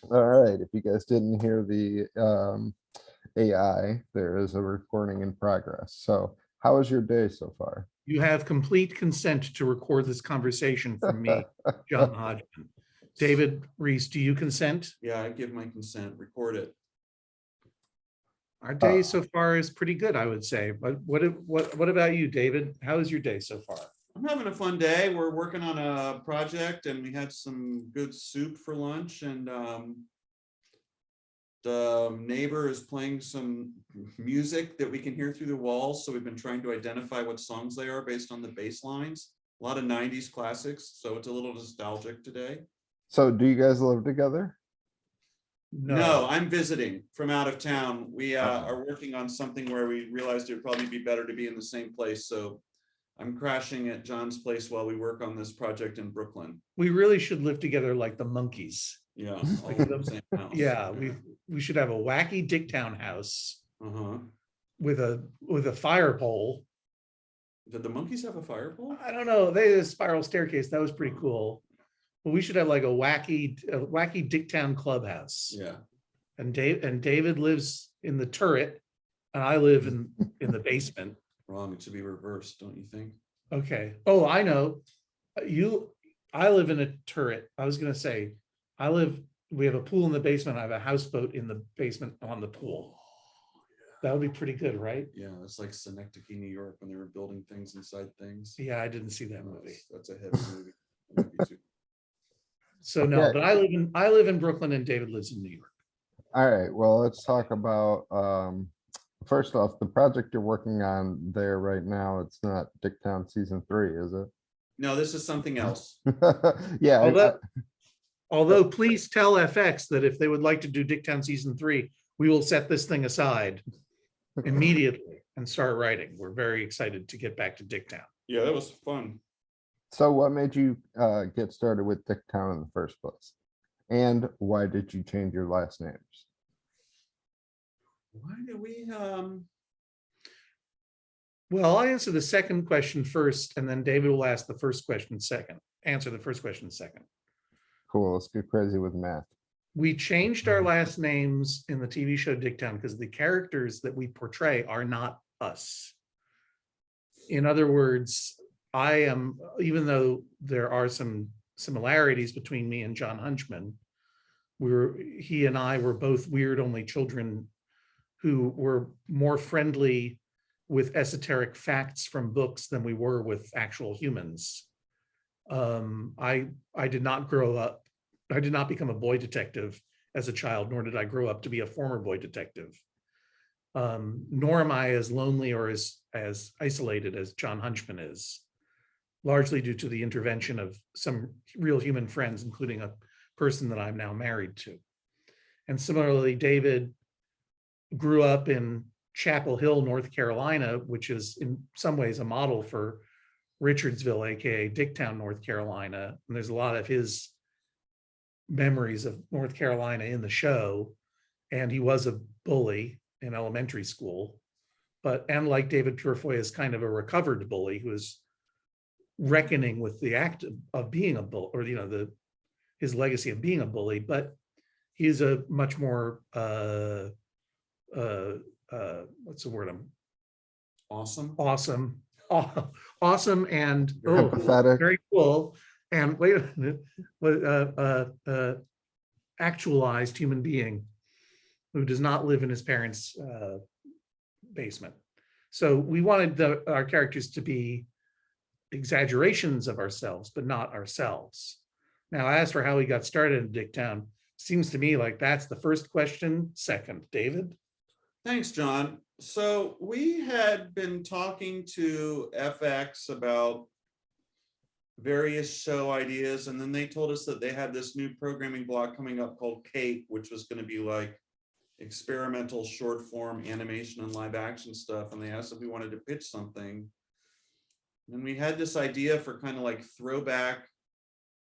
All right. If you guys didn't hear the AI, there is a recording in progress. So, how was your day so far? You have complete consent to record this conversation from me, John Hodgman. David Rees, do you consent? Yeah, I give my consent. Record it. Our day so far is pretty good, I would say. But what about you, David? How is your day so far? I'm having a fun day. We're working on a project and we had some good soup for lunch, and the neighbor is playing some music that we can hear through the walls. So we've been trying to identify what songs they are based on the bass lines. A lot of 90s classics. So it's a little nostalgic today. So, do you guys live together? No, I'm visiting from out of town. We Okay. are working on something where we realized it would probably be better to be in the same place. So I'm crashing at John's place while we work on this project in Brooklyn. We really should live together like the monkeys. Yeah, all in the same house. Yeah, we should have a wacky Dicktown house Uh-huh. with a fire pole. Did the monkeys have a fire pole? I don't know. They had a spiral staircase. That was pretty cool. But we should have like a wacky Dicktown clubhouse. Yeah. And David lives in the turret, and I live in the basement. Wrong. It should be reversed, don't you think? Okay. Oh, I know. I live in a turret. I was gonna say, we have a pool in the basement. I have a houseboat in the basement on the pool. That would be pretty good, right? Yeah, it's like Synecdoche, New York, when they were building things inside things. Yeah, I didn't see that movie. That's a heavy movie. Movie too. So no, Okay. but I live in Brooklyn and David lives in New York. All right. Well, let's talk about first off, the project you're working on there right now. It's not Dicktown season 3, is it? No, this is something else. Yeah. Although please tell FX that if they would like to do Dicktown season 3, we will set this thing aside immediately and start writing. We're very excited to get back to Dicktown. Yeah, that was fun. So, what made you get started with Dicktown in the first place? And why did you change your last names? Why did we Well, I'll answer the second question first, and then David will ask the first question second. Answer the first question second. Cool. Let's get crazy with math. We changed our last names in the TV show Dicktown because the characters that we portray are not us. In other words, even though there are some similarities between me and John Hunchman, he and I were both weird only children who were more friendly with esoteric facts from books than we were with actual humans. I did not grow up. I did not become a boy detective as a child, nor did I grow up to be a former boy detective. Nor am I as lonely or as isolated as John Hunchman is, largely due to the intervention of some real human friends, including a person that I'm now married to. And similarly, David grew up in Chapel Hill, North Carolina, which is in some ways a model for Richardsville, aka Dicktown, North Carolina. And there's a lot of his memories of North Carolina in the show. And he was a bully in elementary school. And like David Purefoy is kind of a recovered bully who is reckoning with the act of being a bully, or his legacy of being a bully, but he's a much more what's the word? awesome? Awesome and Empathetic. very cool. And wait a minute, actualized human being who does not live in his parents' basement. So we wanted our characters to be exaggerations of ourselves, but not ourselves. Now, as for how we got started in Dicktown, seems to me like that's the first question. Second, David. Thanks, John. So we had been talking to FX about various show ideas, and then they told us that they had this new programming block coming up called Cape, which was going to be like experimental short form animation and live action stuff. And they asked if we wanted to pitch something. And we had this idea for kind of like throwback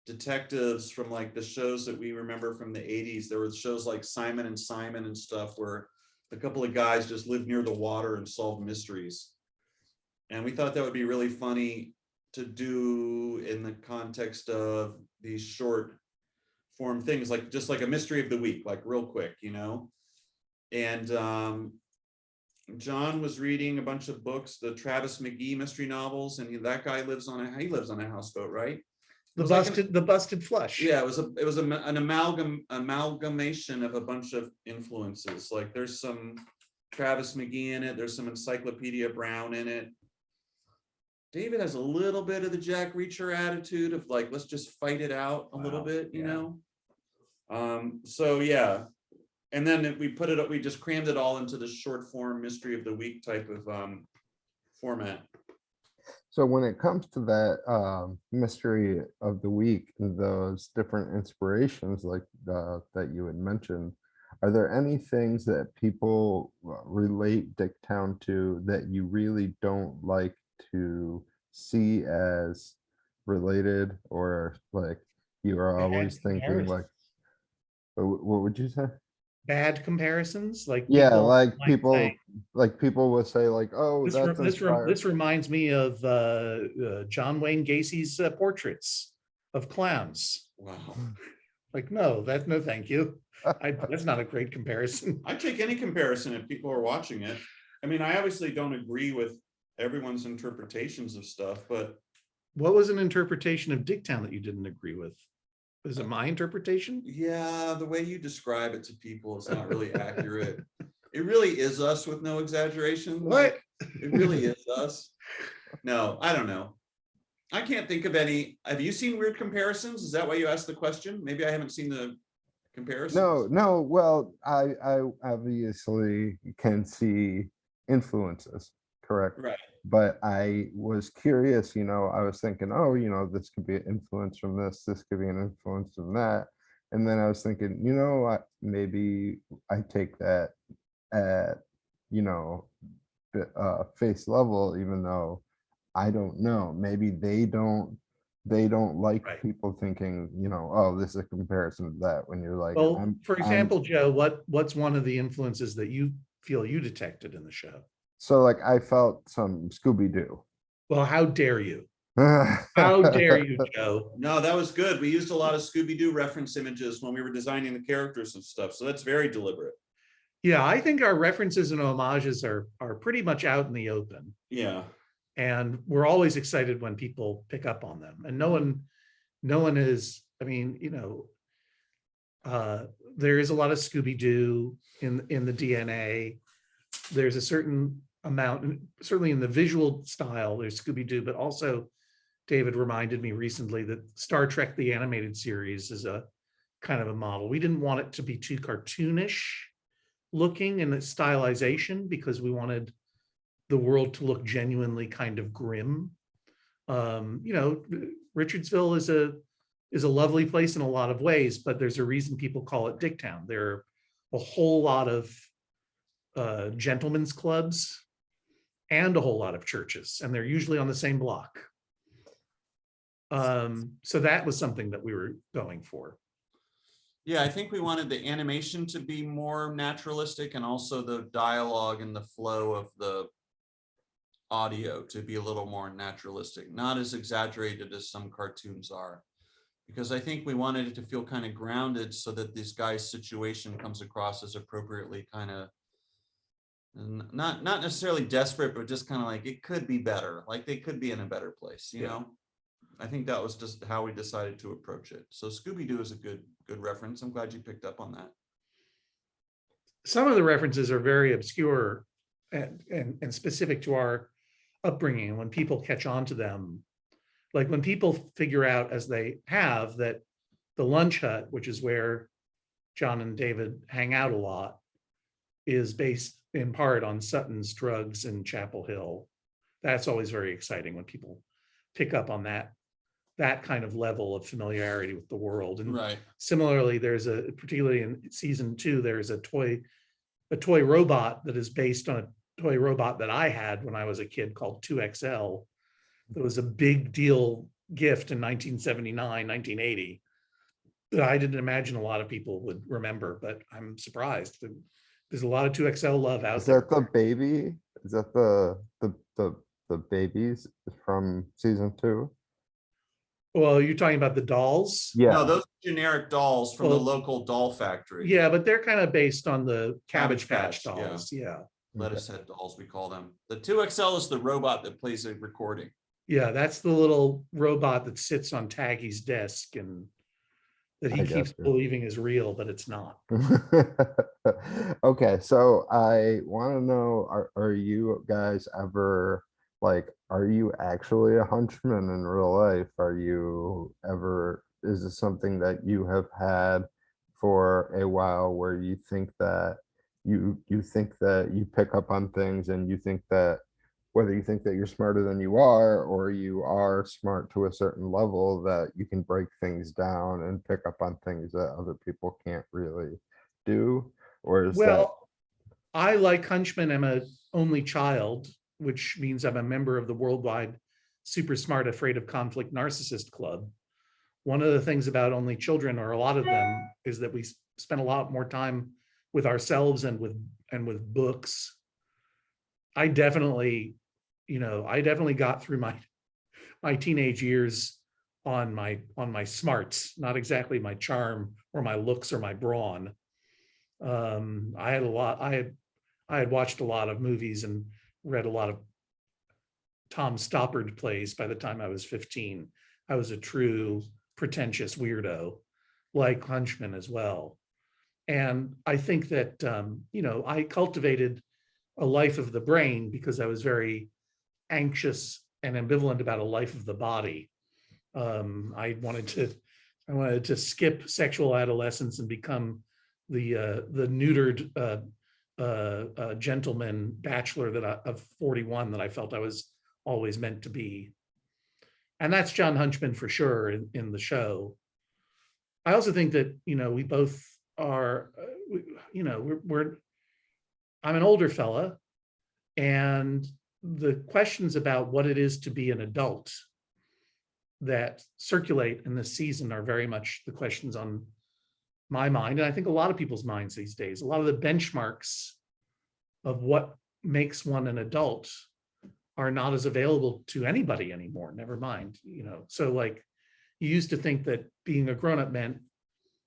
detectives from like the shows that we remember from the 80s. There were shows like Simon and Simon and stuff where a couple of guys just lived near the water and solved mysteries. And we thought that would be really funny to do in the context of these short form things, like just like a mystery of the week, like real quick, you know? And John was reading a bunch of books, the Travis McGee mystery novels, and that guy lives on a houseboat, right? It was like The busted flush. yeah, it was an amalgamation of a bunch of influences. Like there's some Travis McGee in it, there's some Encyclopedia Brown in it. David has a little bit of the Jack Reacher attitude of like, let's just fight it out a little bit, you know? So yeah. And then we just crammed it all into the short form mystery of the week type of format. So when it comes to that mystery of the week, those different inspirations like that you had mentioned, are there any things that people relate Dicktown to that you really don't like to see as related, or like you are always thinking like, what would you say? Bad comparisons, like Yeah, people like might say, people will say like, oh, that's inspired. this reminds me of John Wayne Gacy's portraits of clowns. Wow. Like, no, thank you. That's not a great comparison. I take any comparison if people are watching it. I mean, I obviously don't agree with everyone's interpretations of stuff, but What was an interpretation of Dicktown that you didn't agree with? Is it my interpretation? yeah, the way you describe it to people is not really accurate. It really is us with no exaggeration. What? It really is us. No, I don't know. I can't think of any. Have you seen weird comparisons? Is that why you asked the question? Maybe I haven't seen the comparisons. No, well, I obviously can see influences, correct? Right. But I was curious, I was thinking, oh, this could be an influence from this could be an influence from that. And then I was thinking, maybe I take that at, face level, even though I don't know, maybe they don't like Right. people thinking, oh, this is a comparison to that, when you're like, Well, for example, Joe, what's one of the influences that you feel you detected in the show? so like I felt some Scooby-Doo. Well, how dare you? How dare you, Joe? No, that was good. We used a lot of Scooby-Doo reference images when we were designing the characters and stuff. So that's very deliberate. Yeah, I think our references and homages are pretty much out in the open. Yeah. And we're always excited when people pick up on them. And no one is, I mean, there is a lot of Scooby-Doo in the DNA. There's a certain amount, certainly in the visual style, there's Scooby-Doo, but also David reminded me recently that Star Trek, the animated series, is a kind of a model. We didn't want it to be too cartoonish looking in its stylization because we wanted the world to look genuinely kind of grim. Richardsville is a lovely place in a lot of ways, but there's a reason people call it Dicktown. There are a whole lot of gentlemen's clubs and a whole lot of churches, and they're usually on the same block. So that was something that we were going for. Yeah, I think we wanted the animation to be more naturalistic, and also the dialogue and the flow of the audio to be a little more naturalistic, not as exaggerated as some cartoons are. Because I think we wanted it to feel kind of grounded so that this guy's situation comes across as appropriately kind of not necessarily desperate, but just kind of like it could be better, like they could be in a better place, you know. I think that was just how we decided to approach it. So Scooby-Doo is a good reference. I'm glad you picked up on that. Some of the references are very obscure and specific to our upbringing. And when people catch on to them, like when people figure out, as they have, that the lunch hut, which is where John and David hang out a lot, is based in part on Sutton's drugs in Chapel Hill. That's always very exciting when people pick up on that kind of level of familiarity with the world. And right. Similarly, particularly in season 2, there's a toy robot that is based on a toy robot that I had when I was a kid called 2XL. That was a big deal gift in 1979, 1980 that I didn't imagine a lot of people would remember, but I'm surprised. There's a lot of 2XL love out there. Is that the baby? Is that the babies from season 2? Well, you're talking about the dolls? No, Yeah, those are generic dolls from the Well, local doll factory. Yeah, but they're kind of based on the Cabbage Cabbage Patch Patch, yeah. dolls. Yeah. Lettuce head dolls, we call them. The 2XL is the robot that plays a recording. Yeah, that's the little robot that sits on Taggy's desk and that he I keeps gotcha. believing is real, but it's not. Okay, so I want to know, are you guys ever like, are you actually a hunchman in real life? Are you ever, is this something that you have had for a while where you think that you think that you pick up on things and you think that whether you think that you're smarter than you are or you are smart to a certain level that you can break things down and pick up on things that other people can't really do? Or is that Well, I, like Hunchman, am a only child, which means I'm a member of the worldwide super smart, afraid of conflict narcissist club. One of the things about only children, or a lot of them, is that we spend a lot more time with ourselves and with books. I definitely, I definitely got through my teenage years on my smarts, not exactly my charm or my looks or my brawn. I had watched a lot of movies and read a lot of Tom Stoppard plays by the time I was 15. I was a true pretentious weirdo, like Hunchman as well. And I think that, I cultivated a life of the brain because I was very anxious and ambivalent about a life of the body. I wanted to skip sexual adolescence and become the neutered gentleman bachelor of 41 that I felt I was always meant to be. And that's John Hunchman for sure in the show. I also think that, we both are, I'm an older fella, and the questions about what it is to be an adult that circulate in this season are very much the questions on my mind, and I think a lot of people's minds these days. A lot of the benchmarks of what makes one an adult are not as available to anybody anymore, never mind. So like, you used to think that being a grown-up meant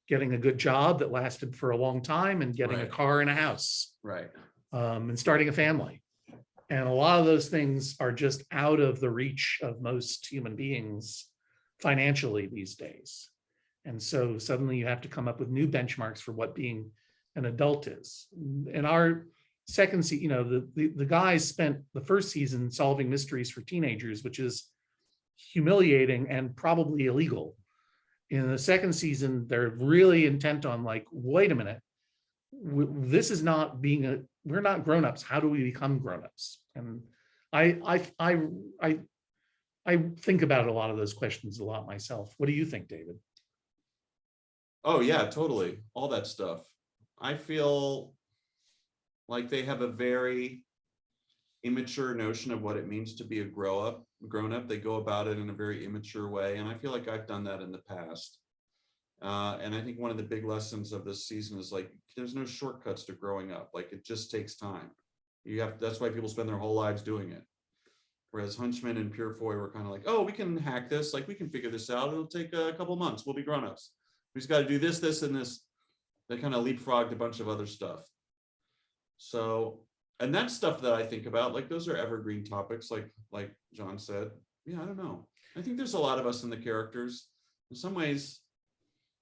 getting a good job that lasted for a long time and getting a Right. car and a house, Right. and starting a family. And a lot of those things are just out of the reach of most human beings financially these days. And so suddenly you have to come up with new benchmarks for what being an adult is. In our second season, the guys spent the first season solving mysteries for teenagers, which is humiliating and probably illegal. In the second season, they're really intent on like, wait a minute, this is not we're not grown-ups. How do we become grown-ups? And I think about a lot of those questions a lot myself. What do you think, David? Oh yeah, totally. All that stuff. I feel like they have a very immature notion of what it means to be a grown up. They go about it in a very immature way. And I feel like I've done that in the past. And I think one of the big lessons of this season is like, there's no shortcuts to growing up. Like, it just takes time. That's why people spend their whole lives doing it. Whereas Hunchman and Purefoy were kind of like, oh, we can hack this. Like, we can figure this out. It'll take a couple months. We'll be grown-ups. We just got to do this, this, and this. They kind of leapfrogged a bunch of other stuff. So, and that's stuff that I think about. Like, those are evergreen topics, like John said. Yeah, I don't know. I think there's a lot of us in the characters. In some ways,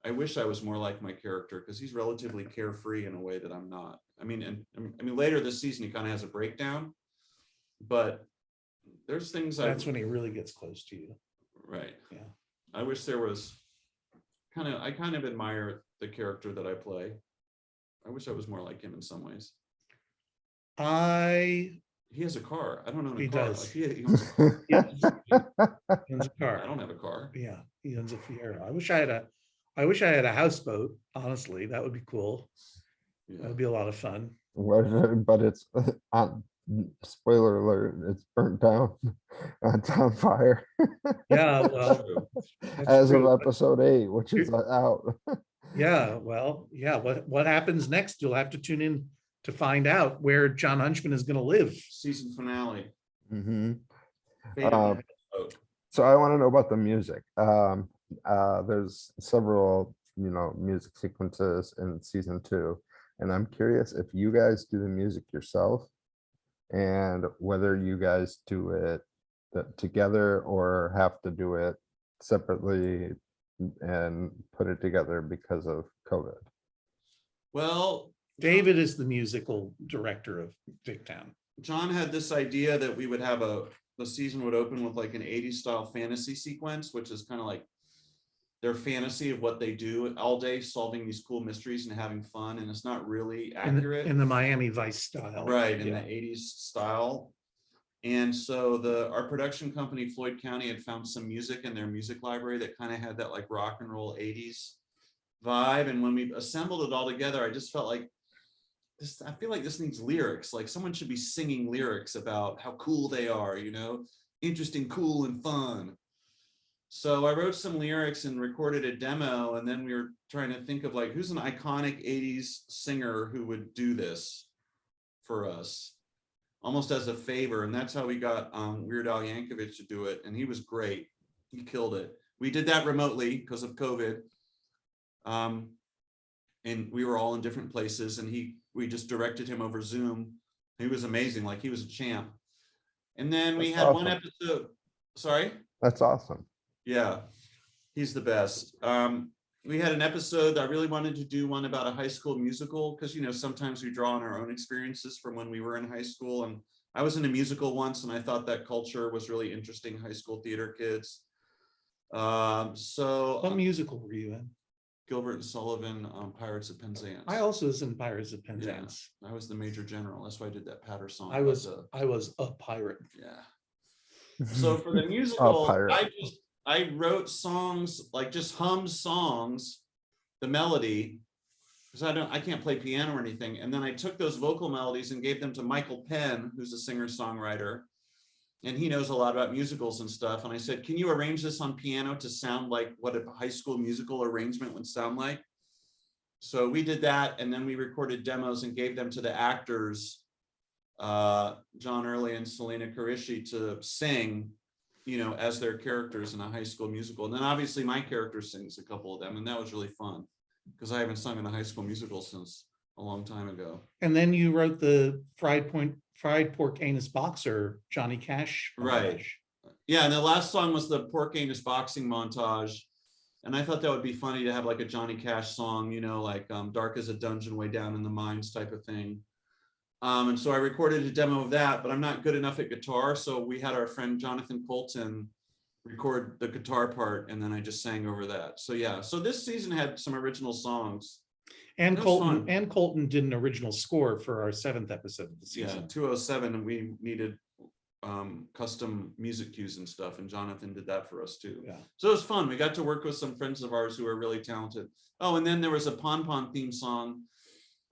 I wish I was more like my character because he's relatively carefree in a way that I'm not. I mean, later this season, he kind of has a breakdown, but there's things That's when he really gets close to you. Right. Yeah. I wish there was I kind of admire the character that I play. I wish I was more like him in some ways. He has a car. I don't own a He car. does. Like, he owns a car. He owns a car. I don't have a car. Yeah, he owns a Fiero. I wish I had a houseboat. Honestly, that would be cool. Yeah. That would be a lot of fun. but it's spoiler alert, it's burnt down. It's on fire. Yeah, That's well, true. As true, of but- episode 8, which is out. yeah, well, yeah. What happens next? You'll have to tune in to find out where John Hunchman is going to live. Season finale. Mhm. Fate of Uh, the episode. So I want to know about the music. There's several, music sequences in season 2, and I'm curious if you guys do the music yourself and whether you guys do it together or have to do it separately and put it together because of COVID. Well, David is the musical director of Dicktown. John had this idea that we would have the season would open with like an 80s style fantasy sequence, which is kind of like their fantasy of what they do all day, solving these cool mysteries and having fun. And it's not really accurate. In the Miami Vice style. Right, in Yeah. the 80s style. And so our production company, Floyd County, had found some music in their music library that kind of had that like rock and roll 80s vibe. And when we assembled it all together, I just felt like I feel like this needs lyrics. Like someone should be singing lyrics about how cool they are, interesting, cool, and fun. So I wrote some lyrics and recorded a demo, and then we were trying to think of like, who's an iconic 80s singer who would do this for us, almost as a favor. And that's how we got Weird Al Yankovic to do it. And he was great. He killed it. We did that remotely because of COVID. And we were all in different places, and we just directed him over Zoom. He was amazing. Like he was a champ. And then we That's had one awesome. episode. Sorry? That's awesome. Yeah, he's the best. We had an episode that I really wanted to do one about a high school musical, because sometimes we draw on our own experiences from when we were in high school. And I was in a musical once, and I thought that culture was really interesting, high school theater kids. What musical were you in? Gilbert and Sullivan, Pirates of Penzance. I also was in Pirates of Penzance. I was the major general. That's why I did that patter song. I was a pirate. Yeah. So for the musical, pirate. I wrote songs, like just hummed songs, the melody, because I can't play piano or anything. And then I took those vocal melodies and gave them to Michael Penn, who's a singer-songwriter, and he knows a lot about musicals and stuff. And I said, can you arrange this on piano to sound like what a high school musical arrangement would sound like? So we did that, and then we recorded demos and gave them to the actors, John Early and Selena Karishi, to sing, as their characters in a high school musical. And then obviously my character sings a couple of them, and that was really fun because I haven't sung in a high school musical since a long time ago. And then you wrote the fried pork anus boxer, Johnny Cash. Right. Yeah, and the last song was the pork anus boxing montage. And I thought that would be funny to have like a Johnny Cash song, like Dark as a Dungeon Way Down in the Mines type of thing. And so I recorded a demo of that, but I'm not good enough at guitar. So we had our friend Jonathan Colton record the guitar part, and then I just sang over that. So yeah, so this season had some original songs. And Colton did an original score for our 7th episode of the season. Yeah, 207, and we needed custom music cues and stuff, and Jonathan did that for us too. Yeah. So it was fun. We got to work with some friends of ours who are really talented. Oh, and then there was a Pon Pon theme song,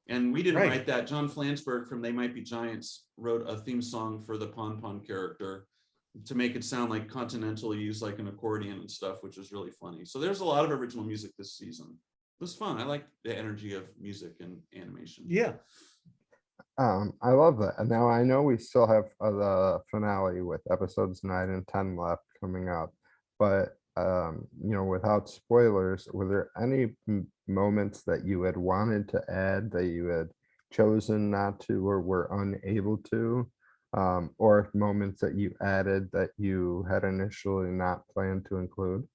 and we didn't write that. John Flansburgh from They Might Be Giants wrote a theme song for the Pon Pon character to make it sound like Continental, use like an accordion and stuff, which is really funny. So there's a lot of original music this season. It was fun. I like the energy of music and animation. Yeah. I love that. And now I know we still have the finale with episodes 9 and 10 left coming up, but without spoilers, were there any moments that you had wanted to add that you had chosen not to or were unable to, or moments that you added that you had initially not planned to include?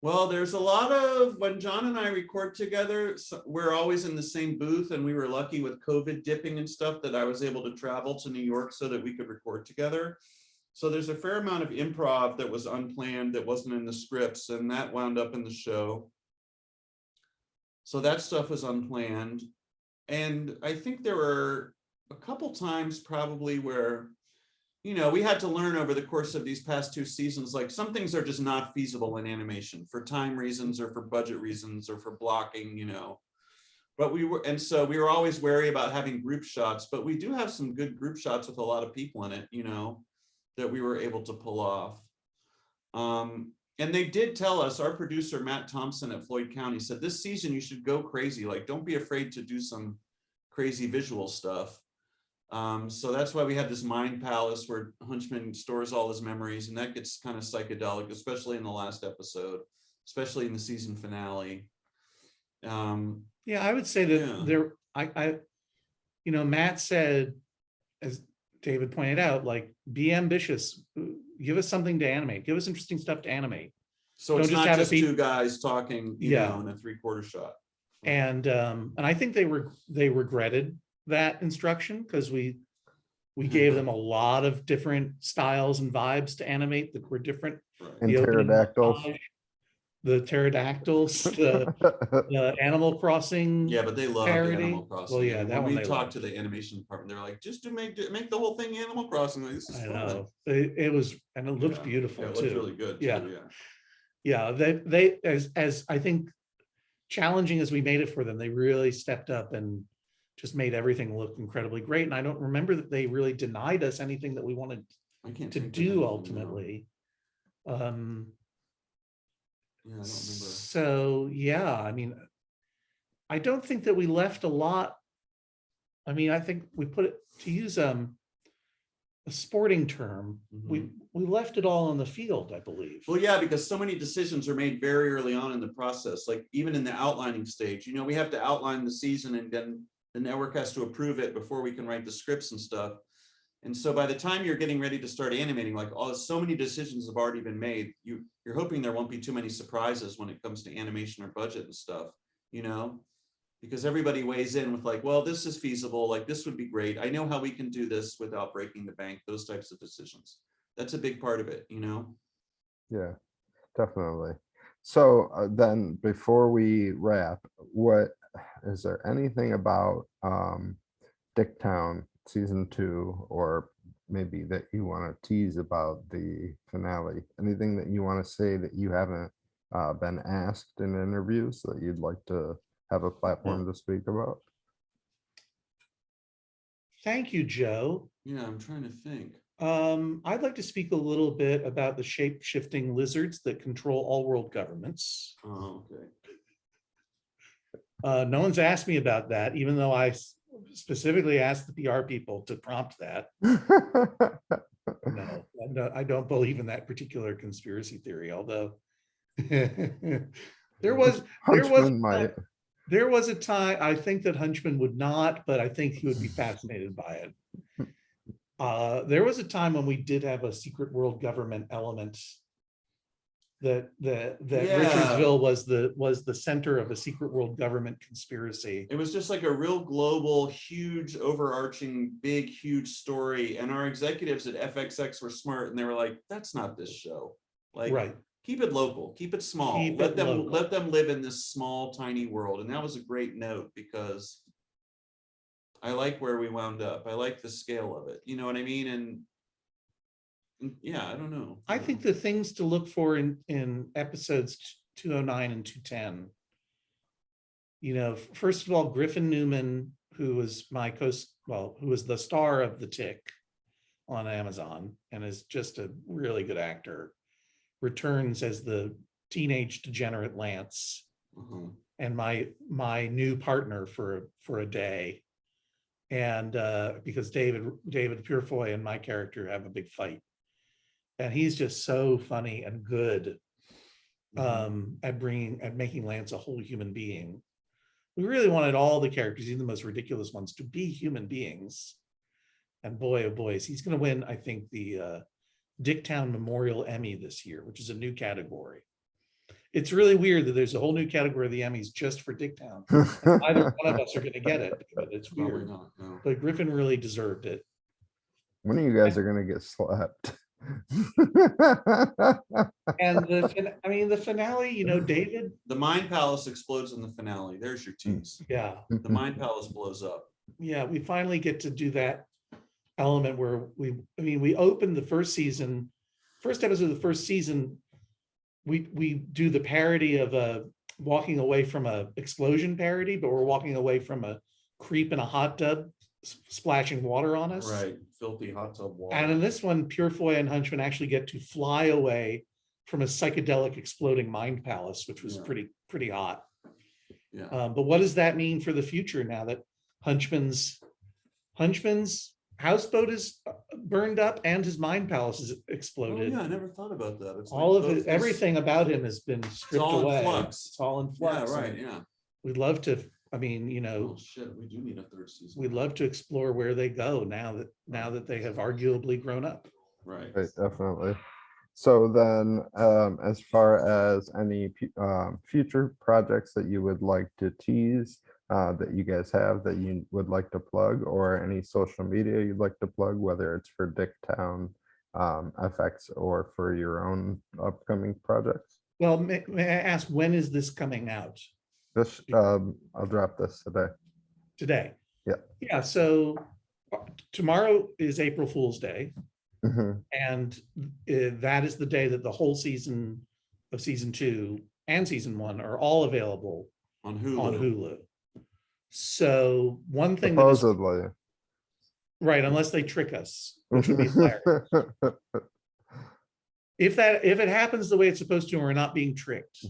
Well, there's a lot of, when John and I record together, we're always in the same booth, and we were lucky with COVID dipping and stuff that I was able to travel to New York so that we could record together. So there's a fair amount of improv that was unplanned, that wasn't in the scripts, and that wound up in the show. So that stuff was unplanned. And I think there were a couple times probably where, we had to learn over the course of these past 2 seasons, like some things are just not feasible in animation for time reasons or for budget reasons or for blocking, but we were always wary about having group shots, but we do have some good group shots with a lot of people in it, that we were able to pull off. And they did tell us, our producer, Matt Thompson at Floyd County, said this season you should go crazy. Like, don't be afraid to do some crazy visual stuff. So that's why we have this mind palace where Hunchman stores all his memories, and that gets kind of psychedelic, especially in the last episode, especially in the season finale. Yeah, I would say that Yeah. there, Matt said, as David pointed out, like, be ambitious, give us something to animate, give us interesting stuff to animate. So Don't it's just not have it just be- two guys talking, Yeah. in a 3/4 shot. And I think they regretted that instruction, because we gave them a lot of different styles and vibes to animate that were different. Right. And The opening pterodactyls. montage, the pterodactyls, the Animal Crossing. Yeah, but they love parody. Animal Crossing. Well, yeah, And that when one we they talked loved. to the animation department, they're like, just to make the whole thing Animal Crossing. Like, this is I fun. know it was, and it looked Yeah. beautiful Yeah, it too. looked really good. Yeah. Too, Yeah, they as I think, challenging as we made it for them, they really stepped up and just made everything look incredibly great. And I don't remember that they really denied us anything that we wanted I can't to think of do anything now. ultimately. Yeah, I don't remember. So yeah, I mean, I don't think that we left a lot. I mean, I think we put it, to use a sporting term, we left it all on the field, I believe. Well, yeah, because so many decisions are made very early on in the process, like even in the outlining stage, we have to outline the season, and then the network has to approve it before we can write the scripts and stuff. And so by the time you're getting ready to start animating, like so many decisions have already been made. You're hoping there won't be too many surprises when it comes to animation or budget and stuff, because everybody weighs in with like, well, this is feasible, like this would be great. I know how we can do this without breaking the bank, those types of decisions. That's a big part of it, Yeah, definitely. So then before we wrap, is there anything about Dicktown season 2, or maybe that you want to tease about the finale? Anything that you want to say that you haven't been asked in interviews that you'd like to have a platform to speak about? Thank you, Joe. Yeah, I'm trying to think. I'd like to speak a little bit about the shape-shifting lizards that control all world governments. Oh, okay. No one's asked me about that, even though I specifically asked the PR people to prompt that. No, I don't believe in that particular conspiracy theory, although there was a time I think that Hunchman would not, but I think he would be fascinated by it. There was a time when we did have a secret world government element that Richardsville was the center of a secret world government conspiracy. It was just like a real global, huge, overarching, big, huge story. And our executives at FXX were smart, and they were like, "That's not this show. Like, Right. Keep it local, keep it small. Let them live in this small, tiny world." And that was a great note, because I like where we wound up. I like the scale of it. You know what I mean? And yeah, I don't know. I think the things to look for in episodes 209 and 210, first of all, Griffin Newman, who was who was the star of The Tick on Amazon and is just a really good actor, returns as the teenage degenerate Lance, and my new partner for a day. And because David Purefoy and my character have a big fight, and he's just so funny and good at making Lance a whole human being. We really wanted all the characters, even the most ridiculous ones, to be human beings. And boy, oh boy, he's going to win, I think, the Dicktown Memorial Emmy this year, which is a new category. It's really weird that there's a whole new category of the Emmys just for Dicktown. Either one of us are going to get it, but it's weird. Not, no. But Griffin really deserved it. When of you guys are going to get slapped? And the finale, David. The Mind Palace explodes in the finale. There's your tease. Yeah. The Mind Palace blows up. Yeah, we finally get to do that element where we opened the first episode of the first season. We do the parody of walking away from a explosion parody, but we're walking away from a creep in a hot tub splashing water on us. Right, filthy hot tub water. And in this one, Purefoy and Hunchman actually get to fly away from a psychedelic exploding mind palace, which was pretty hot. Yeah. But what does that mean for the future now that Hunchman's Hunchman's houseboat is burned up and his mind palace is Oh, exploded. yeah, I never thought about that. It's All like of it, both- everything about him has been stripped all in away. flux. It's all in Yeah, flux. right, and yeah. We'd love to, I mean, you know, Oh, shit, we do need a third season. we'd love to explore where they go now that they have arguably grown up. Right. Right, definitely. So then, as far as any future projects that you would like to tease, that you guys have that you would like to plug, or any social media you'd like to plug, whether it's for Dicktown, FX, or for your own upcoming projects? Well, may I ask, when is this coming out? This, I'll drop this today. Today? Yeah. Yeah, so tomorrow is April Fool's Day. Mhm. And that is the day that the whole season of season 2 and season 1 are all available On Hulu. on Hulu. So one thing that is Supposedly. right, unless they trick us, which would be hilarious. If it happens the way it's supposed to, and we're not being tricked,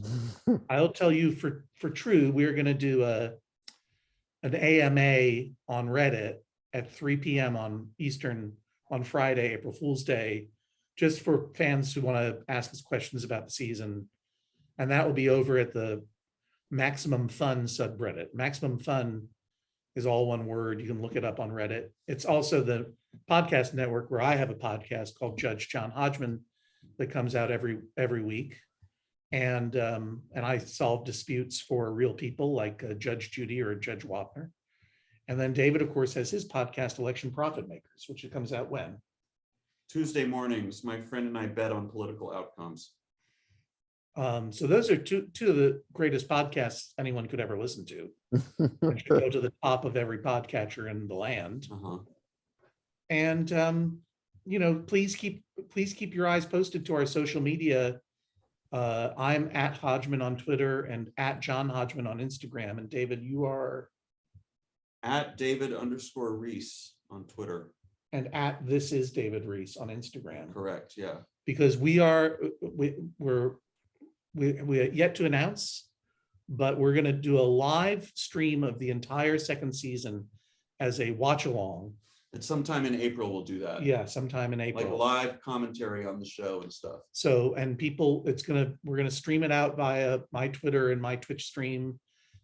I'll tell you for true, we're going to do an AMA on Reddit at 3 p.m. on Eastern on Friday, April Fool's Day, just for fans who want to ask us questions about the season. And that will be over at the Maximum Fun subreddit. Maximum Fun is all one word. You can look it up on Reddit. It's also the podcast network where I have a podcast called Judge John Hodgman that comes out every week. And I solve disputes for real people like Judge Judy or Judge Wapner. And then David, of course, has his podcast, Election Profit Makers, which it comes out when? Tuesday mornings, my friend and I bet on political outcomes. So those are two of the greatest podcasts anyone could ever listen to. It should go to the top of every podcatcher in the land. Uh-huh. And you know, please keep your eyes posted to our social media. I'm at Hodgman on Twitter and at John Hodgman on Instagram. And David, you are At David_Rees on Twitter. and at This Is David Rees on Instagram. Correct, yeah. Because we're yet to announce, but we're going to do a live stream of the entire second season as a watch along. And sometime in April, we'll do that. Yeah, sometime in Like April. live commentary on the show and stuff. So, and people, we're gonna stream it out via my Twitter and my Twitch stream,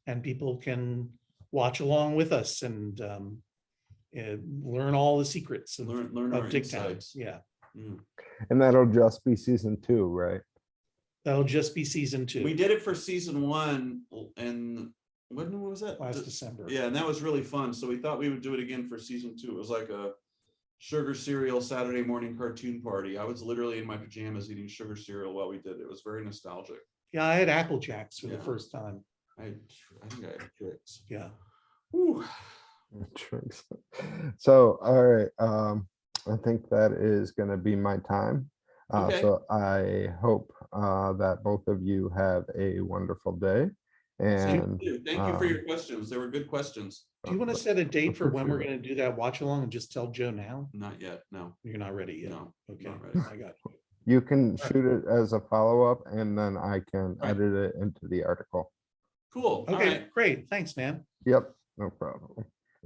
and people can watch along with us and learn all the secrets of Learn our Dicktown. insights. Yeah, Mm. And that'll just be season 2, right? that'll just be season 2. We did it for season 1 and when was that? last December. Yeah, and that was really fun. So we thought we would do it again for season 2. It was like a sugar cereal Saturday morning cartoon party. I was literally in my pajamas eating sugar cereal while we did it. It was very nostalgic. Yeah, I had Apple Jacks for the Yeah. first time. I think I had tricks. Yeah. Whew. Tricks. So, all right. I think that is going to be my time. Okay. So I hope that both of you have a wonderful day. And Thank you for your questions. They were good questions. Do you want to set a date for when we're appreciate going to do that watch along and just tell Joe now? Not yet. No. You're not ready yet. No. Okay, not ready. I got you. you can shoot it as a follow-up, and then I can Right. edit it into the article. Cool. All Okay, right. great. Thanks, man. Yep, no problem.